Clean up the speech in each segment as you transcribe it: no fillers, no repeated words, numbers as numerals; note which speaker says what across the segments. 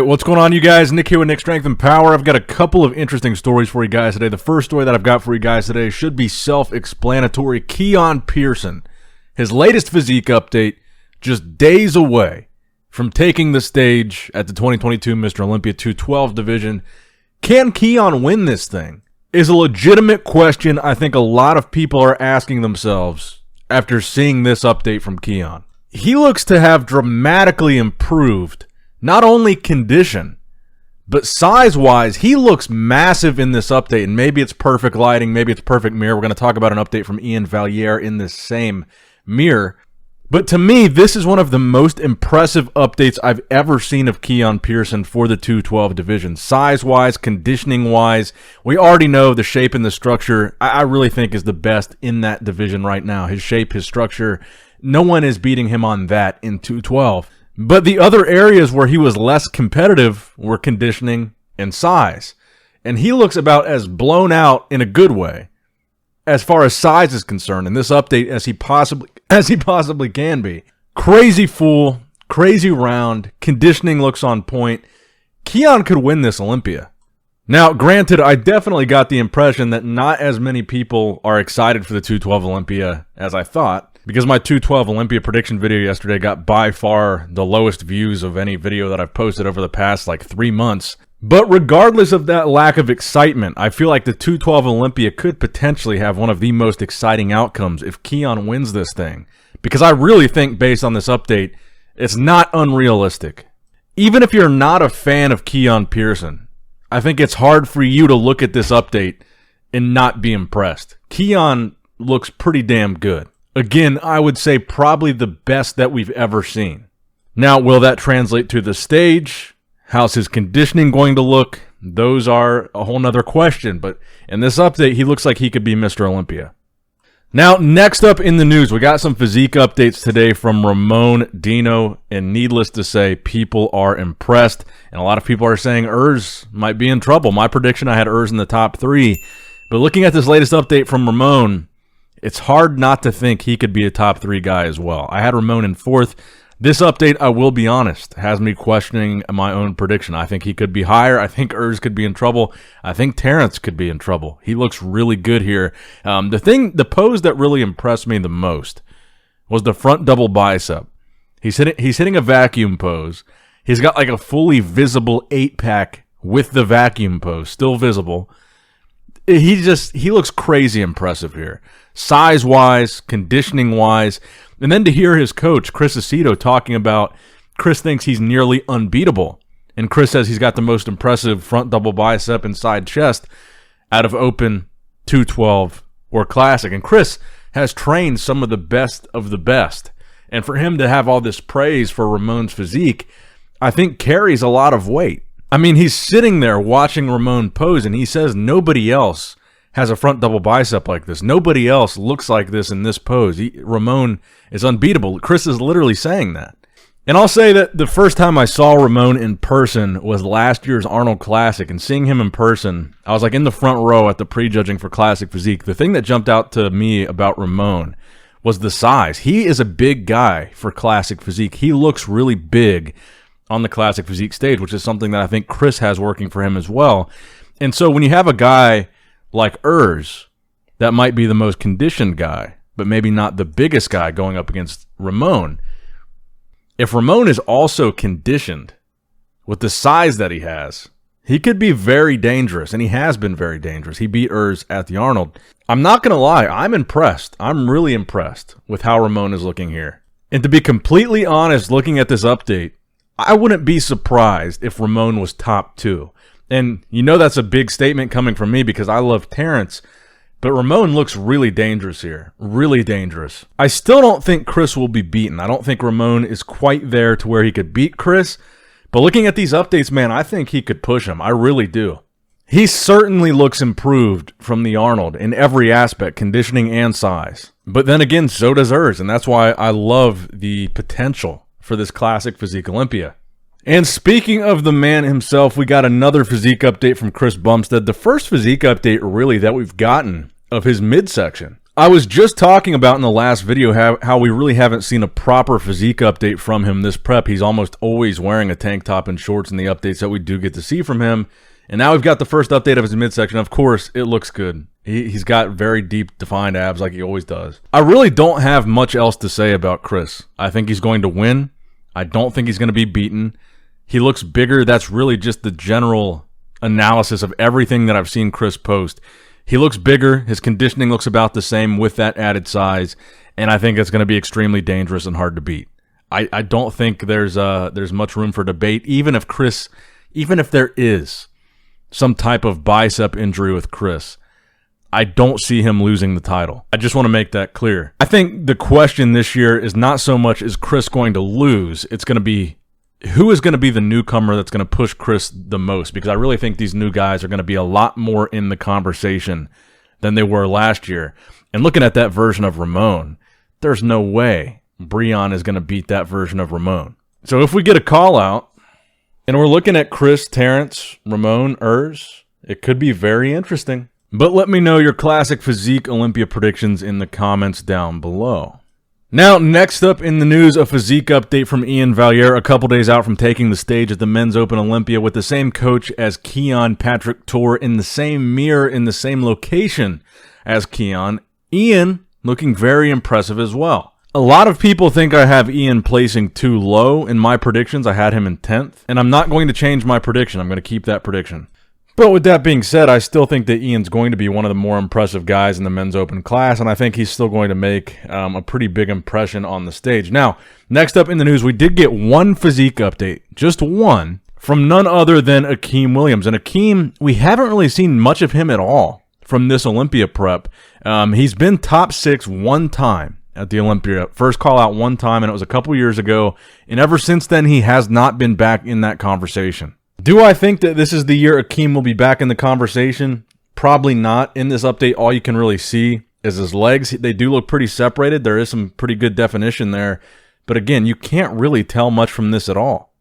Speaker 1: what's going on, you guys? Nick here with Nick Strength and Power. I've got a couple of interesting stories for you guys today. The first story that I've got for you guys today should be self-explanatory. Keone Pearson, his latest physique update, just days away from taking the stage at the 2022 Mr. Olympia 212 division. Can Keone win this thing? Is a legitimate question I think a lot of people are asking themselves after seeing this update from Keone. He looks to have dramatically improved not only condition, but size-wise. He looks massive in this update, and maybe it's perfect lighting, maybe it's perfect mirror. We're going to talk about an update from Iain Valliere in this same mirror. But to me, this is one of the most impressive updates I've ever seen of Keone Pearson for the 212 division. Size-wise, conditioning-wise, we already know the shape and the structure, I really think is the best in that division right now. His shape, his structure, no one is beating him on that in 212. But the other areas where he was less competitive were conditioning and size. And he looks about as blown out in a good way as far as size is concerned in this update as he possibly can be. Crazy full, crazy round, conditioning looks on point. Keone could win this Olympia. Now, granted, I definitely got the impression that not as many people are excited for the 212 Olympia as I thought, because my 212 Olympia prediction video yesterday got by far the lowest views of any video that I've posted over the past 3 months. But regardless of that lack of excitement, I feel like the 212 Olympia could potentially have one of the most exciting outcomes if Keone wins this thing. Because I really think, based on this update, it's not unrealistic. Even if you're not a fan of Keone Pearson, I think it's hard for you to look at this update and not be impressed. Keone looks pretty damn good. Again, I would say probably the best that we've ever seen. Now, will that translate to the stage? How's his conditioning going to look? Those are a whole nother question, but in this update, he looks like he could be Mr. Olympia. Now, next up in the news, we got some physique updates today from Ramon Dino, and needless to say, people are impressed, and a lot of people are saying Urs might be in trouble. My prediction, I had Urs in the top 3, but looking at this latest update from Ramon, it's hard not to think he could be a top 3 guy as well. I had Ramon in 4th. This update, I will be honest, has me questioning my own prediction. I think he could be higher. I think Urs could be in trouble. I think Terrence could be in trouble. He looks really good here. The pose that really impressed me the most was the front double bicep. He's hitting a vacuum pose. He's got a fully visible 8-pack with the vacuum pose still visible. He looks crazy impressive here. Size-wise, conditioning-wise, and then to hear his coach, Chris Aceto, talking about Chris thinks he's nearly unbeatable. And Chris says he's got the most impressive front double bicep and side chest out of Open, 212, or Classic. And Chris has trained some of the best of the best. And for him to have all this praise for Ramon's physique, I think carries a lot of weight. I mean, he's sitting there watching Ramon pose, and he says nobody else has a front double bicep like this. Nobody else looks like this in this pose. Ramon is unbeatable. Chris is literally saying that. And I'll say that the first time I saw Ramon in person was last year's Arnold Classic, and seeing him in person, I was in the front row at the prejudging for Classic Physique. The thing that jumped out to me about Ramon was the size. He is a big guy for Classic Physique. He looks really big on the Classic Physique stage, which is something that I think Chris has working for him as well. And so when you have a guy like Urs, that might be the most conditioned guy, but maybe not the biggest guy going up against Ramon. If Ramon is also conditioned with the size that he has, he could be very dangerous, and he has been very dangerous. He beat Urs at the Arnold. I'm not going to lie, I'm impressed. I'm really impressed with how Ramon is looking here. And to be completely honest, looking at this update, I wouldn't be surprised if Ramon was top 2. And you know that's a big statement coming from me because I love Terrence, but Ramon looks really dangerous here. Really dangerous. I still don't think Chris will be beaten. I don't think Ramon is quite there to where he could beat Chris, but looking at these updates, man, I think he could push him. I really do. He certainly looks improved from the Arnold in every aspect, conditioning and size. But then again, so does Urs, and that's why I love the potential for this Classic Physique Olympia. And speaking of the man himself, we got another physique update from Chris Bumstead. The first physique update really that we've gotten of his midsection. I was just talking about in the last video how we really haven't seen a proper physique update from him this prep. He's almost always wearing a tank top and shorts in the updates that we do get to see from him. And now we've got the first update of his midsection. Of course, it looks good. He's got very deep defined abs like he always does. I really don't have much else to say about Chris. I think he's going to win. I don't think he's going to be beaten. He looks bigger. That's really just the general analysis of everything that I've seen Chris post. He looks bigger. His conditioning looks about the same with that added size, and I think it's going to be extremely dangerous and hard to beat. I don't think there's much room for debate, even if there is some type of bicep injury with Chris. I don't see him losing the title. I just want to make that clear. I think the question this year is not so much is Chris going to lose, it's going to be who is going to be the newcomer that's going to push Chris the most, because I really think these new guys are going to be a lot more in the conversation than they were last year. And looking at that version of Ramon, there's no way Breon is going to beat that version of Ramon. So if we get a call out and we're looking at Chris, Terrence, Ramon, Urs, it could be very interesting. But let me know your classic physique Olympia predictions in the comments down below. Now, next up in the news, a physique update from Iain Valliere a couple days out from taking the stage at the Men's Open Olympia with the same coach as Keone Patrick Tour in the same mirror in the same location as Keone. Iain looking very impressive as well. A lot of people think I have Iain placing too low in my predictions. I had him in 10th, and I'm not going to change my prediction. I'm going to keep that prediction. But with that being said, I still think that Iain's going to be one of the more impressive guys in the Men's Open class, and I think he's still going to make a pretty big impression on the stage. Now, next up in the news, we did get one physique update, just one, from none other than Akim Williams. And Akim, we haven't really seen much of him at all from this Olympia prep. He's been top 6 one time at the Olympia. First call out one time, and it was a couple years ago. And ever since then, he has not been back in that conversation. Do I think that this is the year Akim will be back in the conversation? Probably not. In this update, all you can really see is his legs. They do look pretty separated. There is some pretty good definition there. But again, you can't really tell much from this at all.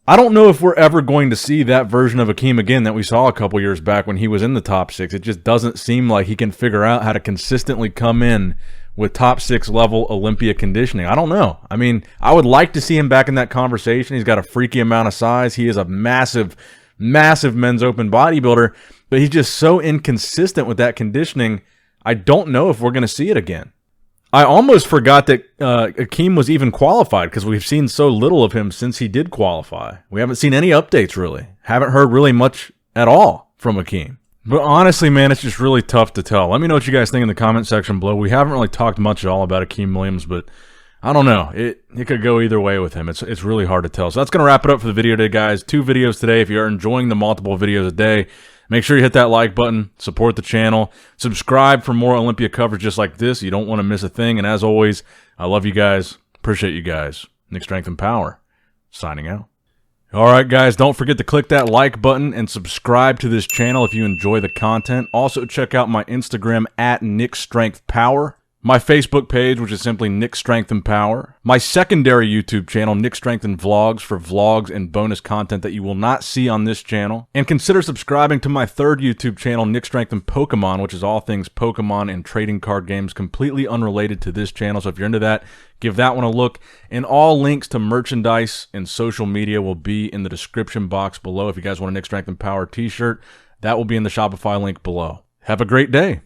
Speaker 1: I don't know if we're ever going to see that version of Akim again that we saw a couple years back when he was in the top 6. It just doesn't seem like he can figure out how to consistently come in with top 6 level Olympia conditioning. I don't know. I mean, I would like to see him back in that conversation. He's got a freaky amount of size. He is a massive, massive Men's Open bodybuilder, but he's just so inconsistent with that conditioning. I don't know if we're going to see it again. I almost forgot that Akim was even qualified because we've seen so little of him since he did qualify. We haven't seen any updates really. Haven't heard really much at all from Akim. But honestly, man, it's just really tough to tell. Let me know what you guys think in the comment section below. We haven't really talked much at all about Akim Williams, but I don't know. It could go either way with him. It's really hard to tell. So that's going to wrap it up for the video today, guys. 2 videos today. If you are enjoying the multiple videos a day, make sure you hit that like button, support the channel, subscribe for more Olympia coverage just like this. You don't want to miss a thing. And as always, I love you guys. Appreciate you guys. Nick Strength and Power, signing out. All right, guys, don't forget to click that like button and subscribe to this channel if you enjoy the content. Also, check out my Instagram at Nick Strength Power. My Facebook page, which is simply Nick Strength and Power. My secondary YouTube channel, Nick Strength and Vlogs, for vlogs and bonus content that you will not see on this channel. And consider subscribing to my third YouTube channel, Nick Strength and Pokemon, which is all things Pokemon and trading card games, completely unrelated to this channel. So if you're into that, give that one a look. And all links to merchandise and social media will be in the description box below. If you guys want a Nick Strength and Power t-shirt, that will be in the Shopify link below. Have a great day.